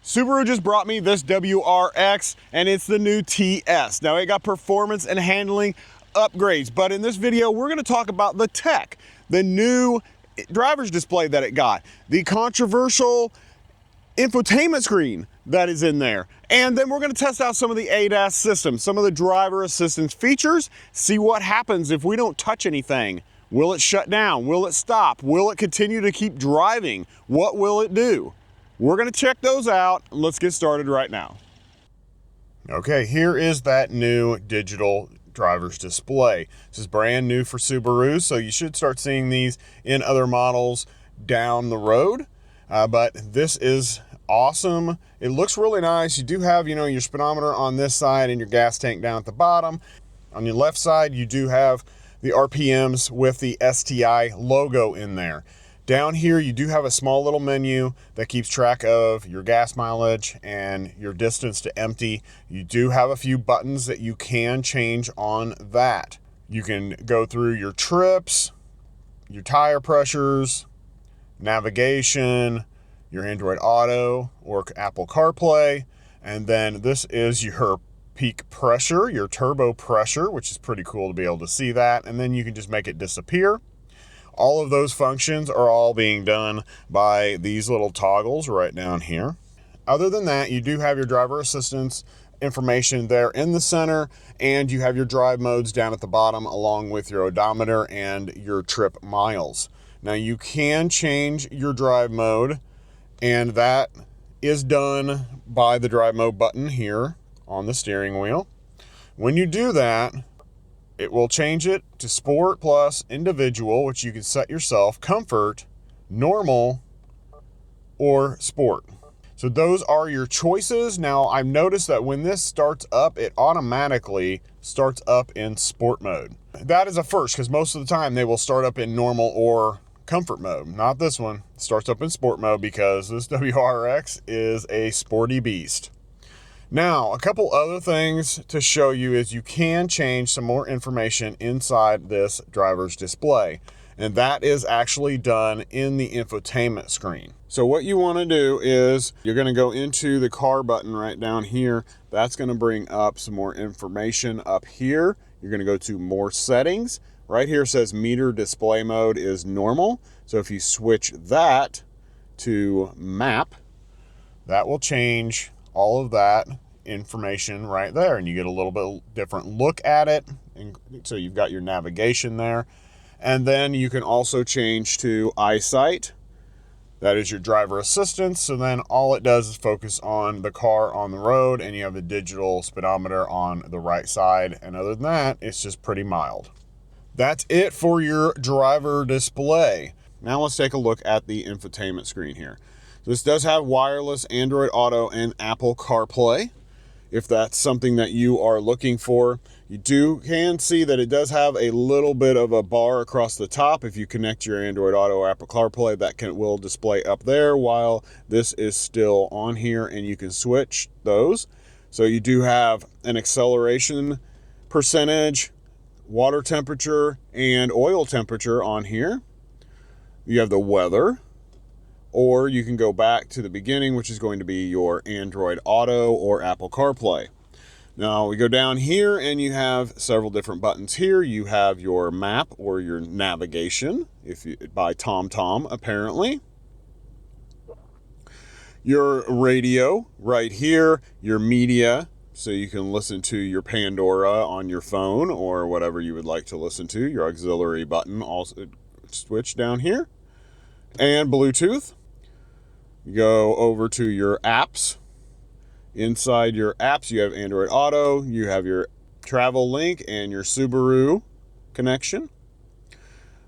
Subaru just brought me this WRX, and it's the new TS. Now, it got performance and handling upgrades, but in this video, we're gonna talk about the tech, the new driver's display that it got, the controversial infotainment screen that is in there, and then we're gonna test out some of the ADAS systems, some of the driver assistance features, see what happens if we don't touch anything. Will it shut down? Will it stop? Will it continue to keep driving? What will it do? We're gonna check those out. Let's get started right now. Okay, here is that new digital driver's display. This is brand new for Subaru, so you should start seeing these in other models down the road. But this is awesome. It looks really nice. You do have, your speedometer on this side and your gas tank down at the bottom. On your left side, you do have the RPMs with the STI logo in there. Down here, you do have a small little menu that keeps track of your gas mileage and your distance to empty. You do have a few buttons that you can change on that. You can go through your trips, your tire pressures, navigation, your Android Auto or Apple CarPlay, and then this is your peak pressure, your turbo pressure, which is pretty cool to be able to see that, and then you can just make it disappear. All of those functions are all being done by these little toggles right down here. Other than that, you do have your driver assistance information there in the center, and you have your drive modes down at the bottom along with your odometer and your trip miles. Now you can change your drive mode, and that is done by the drive mode button here on the steering wheel. When you do that, it will change it to Sport plus Individual, which you can set yourself, Comfort, Normal, or Sport. So those are your choices. Now, I've noticed that when this starts up, it automatically starts up in Sport mode. That is a first, because most of the time they will start up in Normal or Comfort mode. Not this one. It starts up in Sport mode because this WRX is a sporty beast. Now, a couple other things to show you is you can change some more information inside this driver's display, and that is actually done in the infotainment screen. So what you want to do is you're going to go into the car button right down here. That's going to bring up some more information up here. You're going to go to more settings. Right here says meter display mode is normal. So if you switch that to map, that will change all of that information right there, and you get a little bit different look at it. And so you've got your navigation there, and then you can also change to eyesight. That is your driver assistance. So then all it does is focus on the car on the road, and you have the digital speedometer on the right side, and other than that, it's just pretty mild. That's it for your driver display. Now let's take a look at the infotainment screen here. This does have wireless Android Auto and Apple CarPlay. If that's something that you are looking for, you can see that it does have a little bit of a bar across the top. If you connect your Android Auto or Apple CarPlay, that will display up there while this is still on here, and you can switch those. So you do have an acceleration percentage, water temperature, and oil temperature on here. You have the weather, or you can go back to the beginning, which is going to be your Android Auto or Apple CarPlay. Now we go down here and you have several different buttons here. You have your map or your navigation, by TomTom apparently. Your radio right here, your media, so you can listen to your Pandora on your phone or whatever you would like to listen to. Your auxiliary button also switch down here. And Bluetooth. You go over to your apps. Inside your apps, you have Android Auto, you have your travel link, and your Subaru connection.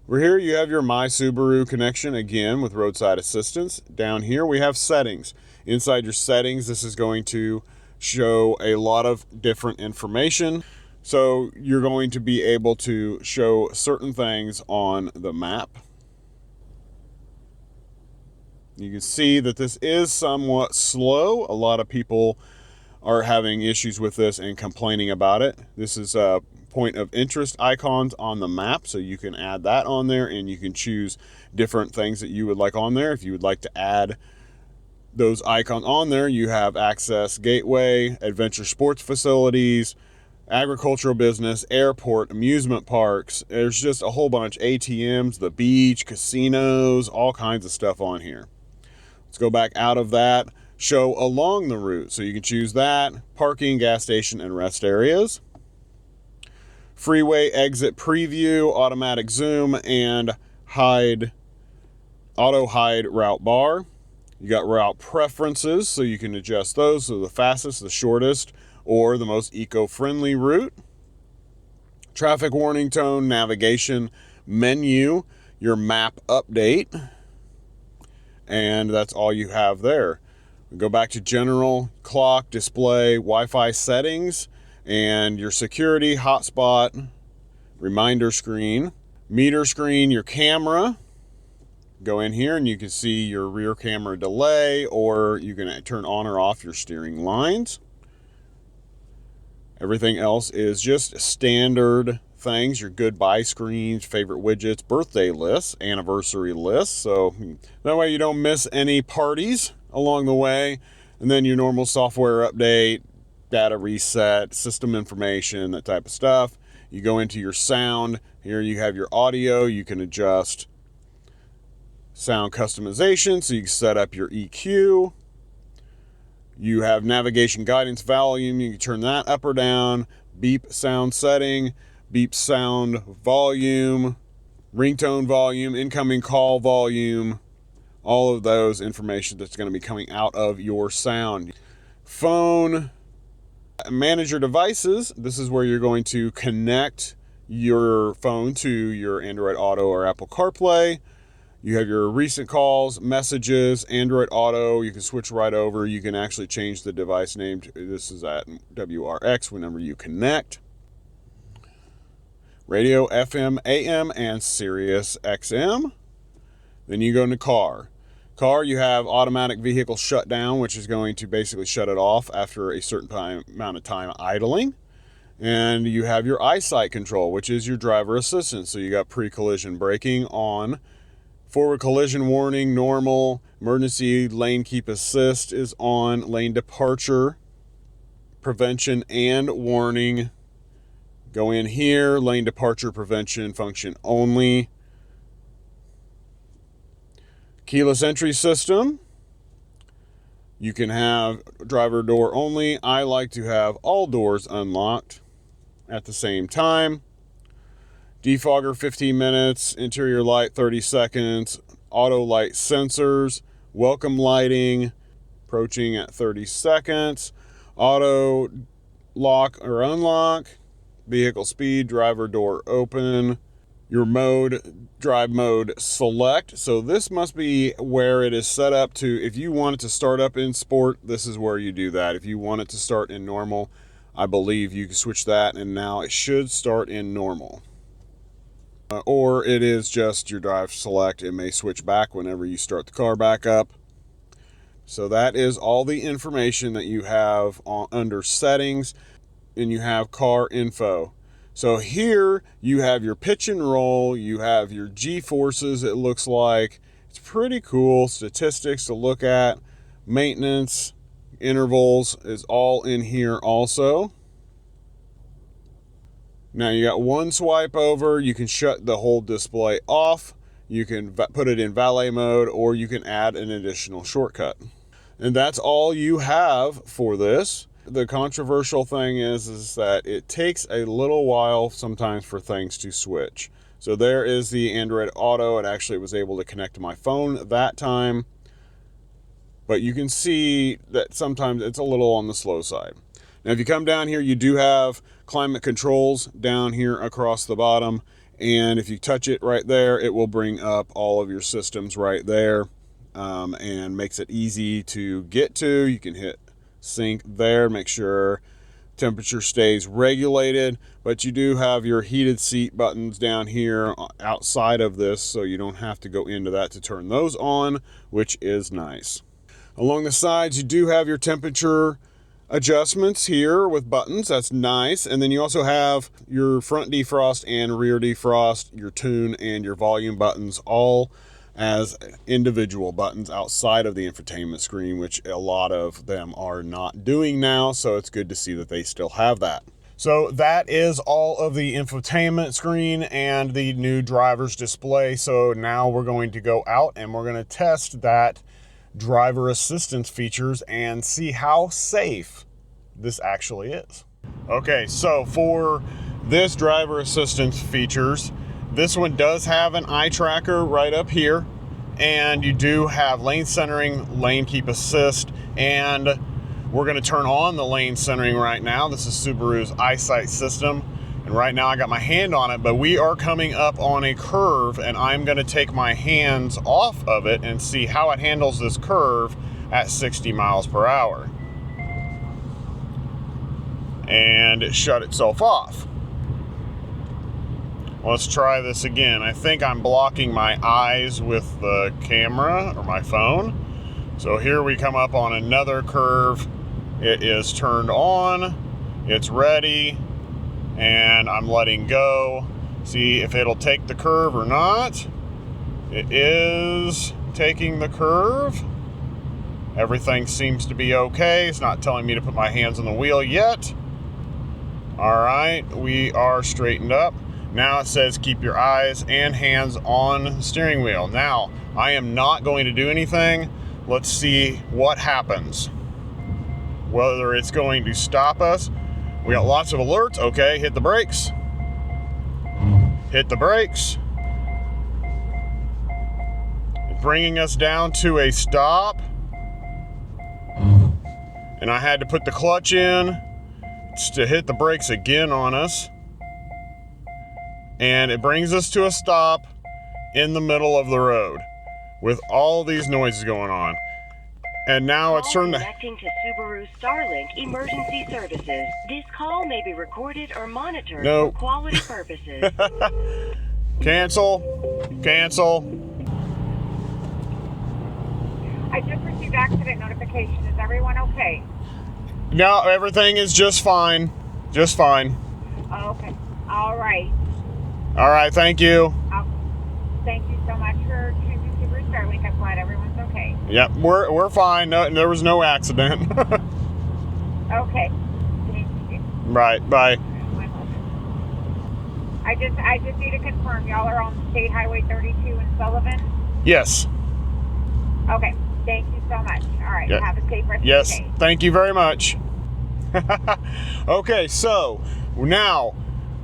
Over here, you have your My Subaru connection, again, with roadside assistance. Down here, we have settings. Inside your settings, this is going to show a lot of different information. So you're going to be able to show certain things on the map. You can see that this is somewhat slow. A lot of people are having issues with this and complaining about it. This is point of interest icons on the map, so you can add that on there, and you can choose different things that you would like on there. If you would like to add those icons on there, you have access gateway, adventure sports facilities, agricultural business, airport, amusement parks. There's just a whole bunch. ATMs, the beach, casinos, all kinds of stuff on here. Let's go back out of that. Show along the route. So you can choose that. Parking, gas station, and rest areas. Freeway exit preview, automatic zoom, and auto hide route bar. You got route preferences, so you can adjust those. So the fastest, the shortest, or the most eco-friendly route. Traffic warning tone, navigation, menu, your map update, and that's all you have there. We go back to general, clock, display, Wi-Fi settings, and your security, hotspot, reminder screen, meter screen, your camera. Go in here and you can see your rear camera delay, or you can turn on or off your steering lines. Everything else is just standard things, your goodbye screens, favorite widgets, birthday lists, anniversary lists. So that way you don't miss any parties along the way. And then your normal software update, data reset, system information, that type of stuff. You go into your sound. Here you have your audio. You can adjust sound customization, so you can set up your EQ. You have navigation guidance volume. You can turn that up or down. Beep sound setting, beep sound volume, ringtone volume, incoming call volume, all of those information that's going to be coming out of your sound. Phone, manage your devices. This is where you're going to connect your phone to your Android Auto or Apple CarPlay. You have your recent calls, messages, Android Auto. You can switch right over. You can actually change the device name. This is at WRX whenever you connect. Radio, FM, AM, and Sirius XM. Then you go into car. Car, you have automatic vehicle shutdown, which is going to basically shut it off after a certain amount of time idling. And you have your eyesight control, which is your driver assistance. So you got pre-collision braking on. Forward collision warning, normal. Emergency lane keep assist is on. Lane departure, prevention and warning. Go in here, lane departure prevention function only. Keyless entry system. You can have driver door only. I like to have all doors unlocked at the same time. Defogger 15 minutes, interior light 30 seconds, auto light sensors, welcome lighting, approaching at 30 seconds, auto lock or unlock, vehicle speed, driver door open, your mode, drive mode select. So this must be where it is set up to, if you want it to start up in sport, this is where you do that. If you want it to start in normal, I believe you can switch that, and now it should start in normal. Or it is just your drive select. It may switch back whenever you start the car back up. So that is all the information that you have under settings, and you have car info. So here you have your pitch and roll, you have your G-forces, it looks like. It's pretty cool. Statistics to look at, maintenance, intervals is all in here also. Now you got one swipe over, you can shut the whole display off, you can put it in valet mode, or you can add an additional shortcut. And that's all you have for this. The controversial thing is that it takes a little while sometimes for things to switch. So there is the Android Auto. It actually was able to connect to my phone that time. But you can see that sometimes it's a little on the slow side. Now, if you come down here, you do have climate controls down here across the bottom. And if you touch it right there, it will bring up all of your systems right there, and makes it easy to get to. You can hit sync there, make sure temperature stays regulated. But you do have your heated seat buttons down here outside of this, so you don't have to go into that to turn those on, which is nice. Along the sides, you do have your temperature adjustments here with buttons. That's nice. And then you also have your front defrost and rear defrost, your tune and your volume buttons all as individual buttons outside of the infotainment screen, which a lot of them are not doing now. So it's good to see that they still have that. So that is all of the infotainment screen and the new driver's display. So now we're going to go out and we're going to test that driver assistance features and see how safe this actually is. Okay, so for this driver assistance features, this one does have an eye tracker right up here, and you do have lane centering, lane keep assist, and we're going to turn on the lane centering right now. This is Subaru's eyesight system, and right now I got my hand on it, but we are coming up on a curve, and I'm going to take my hands off of it and see how it handles this curve at 60 miles per hour. And it shut itself off. Let's try this again. I think I'm blocking my eyes with the camera or my phone. So here we come up on another curve. It is turned on, it's ready, and I'm letting go. See if it'll take the curve or not. It is taking the curve. Everything seems to be okay. It's not telling me to put my hands on the wheel yet. All right, we are straightened up. Now it says keep your eyes and hands on the steering wheel. Now, I am not going to do anything. Let's see what happens. Whether it's going to stop us. We got lots of alerts. Okay, hit the brakes. Hit the brakes. It's bringing us down to a stop. And I had to put the clutch in to hit the brakes again on us. And it brings us to a stop in the middle of the road with all these noises going on. And now it's turned to... Connecting to Subaru Starlink Emergency Services. This call may be recorded or monitored for quality purposes. Cancel. Cancel. I just received accident notification. Is everyone okay? No, everything is just fine. Just fine. Okay. All right. All right, thank you. Thank you so much for choosing Subaru Starlink. I'm glad everyone's okay. Yep, we're fine. No, there was no accident. Okay. Thank you. Right, bye. I just need to confirm y'all are on State Highway 32 in Sullivan? Yes. Okay. Thank you so much. All right. Yep. Have a safe rest Yes, of the day. thank you very much. Okay, so now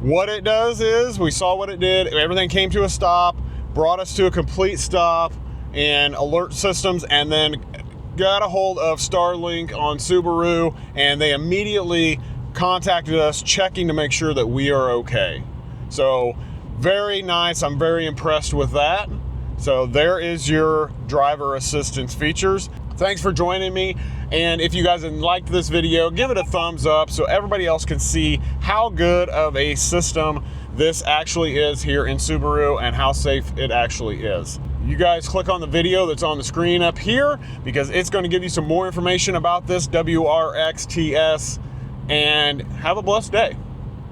what it does is, we saw what it did. Everything came to a stop, brought us to a complete stop, and alert systems, and then got a hold of Starlink on Subaru, and they immediately contacted us, checking to make sure that we are okay. So very nice. I'm very impressed with that. So there is your driver assistance features. Thanks for joining me. And if you guys liked this video, give it a thumbs up so everybody else can see how good of a system this actually is here in Subaru and how safe it actually is. You guys click on the video that's on the screen up here because it's going to give you some more information about this WRX TS, and have a blessed day.